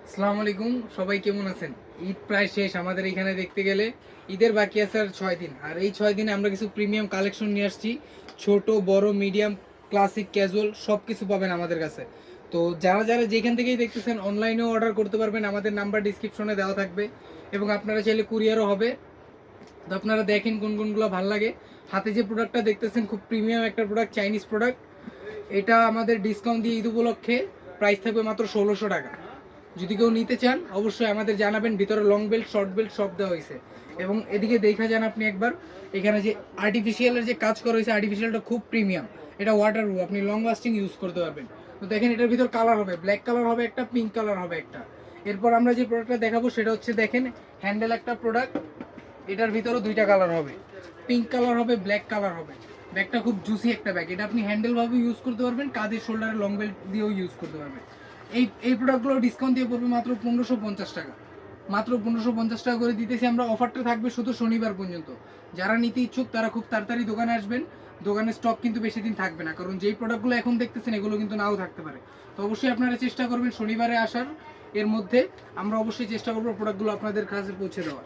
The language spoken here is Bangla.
আসসালামু আলাইকুম, সবাই কেমন আছেন? ঈদ প্রায় শেষ আমাদের এখানে দেখতে গেলে। ঈদের বাকি আছে আর 6 দিন, আর এই 6 দিনে আমরা কিছু প্রিমিয়াম কালেকশন নিয়ে আসছি। ছোট বড় মিডিয়াম ক্লাসিক ক্যাজুয়াল সব কিছু পাবেন আমাদের কাছে। তো যারা যারা যেখান থেকেই দেখতেছেন অনলাইনেও অর্ডার করতে পারবেন, আমাদের নাম্বার ডিসক্রিপশনে দেওয়া থাকবে এবং আপনারা চাইলে কুরিয়ারও হবে। তো আপনারা দেখেন কোন কোনগুলো ভালো লাগে। হাতে যে প্রোডাক্টটা দেখতেছেন খুব প্রিমিয়াম একটা প্রোডাক্ট, চাইনিজ প্রোডাক্ট। এটা আমাদের ডিসকাউন্ট দিয়ে ঈদ উপলক্ষে প্রাইস থাকবে মাত্র 1600 টাকা। যদি কেউ নিতে চান অবশ্যই আমাদের জানাবেন। ভিতরে লং বেল্ট শর্ট বেল্ট সব দেওয়া হয়েছে এবং এদিকে দেখা যান আপনি একবার, এখানে যে আর্টিফিশিয়ালের যে কাজ করা হয়েছে, আর্টিফিশিয়ালটা খুব প্রিমিয়াম। এটা ওয়াটার প্রুফ, আপনি লং লাস্টিং ইউজ করতে পারবেন। তো দেখেন এটার ভিতর কালার হবে, ব্ল্যাক কালার হবে একটা, পিঙ্ক কালার হবে একটা। এরপর আমরা যে প্রোডাক্টটা দেখাবো সেটা হচ্ছে দেখেন হ্যান্ডেল একটা প্রোডাক্ট। এটার ভিতরেও দুইটা কালার হবে, পিঙ্ক কালার হবে, ব্ল্যাক কালার হবে। ব্যাগটা খুব জুসি একটা ব্যাগ, এটা আপনি হ্যান্ডেল ভাবে ইউজ করতে পারবেন, কাঁধের শোল্ডারে লং বেল্ট দিয়েও ইউজ করতে পারবেন। এই প্রোডাক্টগুলো ডিসকাউন্ট দিয়ে পড়বে মাত্র 1550 টাকা। মাত্র 1550 টাকা করে দিতেছি আমরা। অফারটা থাকবে শুধু শনিবার পর্যন্ত। যারা নিতে ইচ্ছুক তারা খুব তাড়াতাড়ি দোকানে আসবেন। দোকানের স্টক কিন্তু বেশি দিন থাকবে না, কারণ যেই প্রোডাক্টগুলো এখন দেখতেছেন এগুলো কিন্তু নাও থাকতে পারে। তো অবশ্যই আপনারা চেষ্টা করবেন শনিবারে আসার। এর মধ্যে আমরা অবশ্যই চেষ্টা করবো প্রোডাক্টগুলো আপনাদের কাছে পৌঁছে দেওয়ার।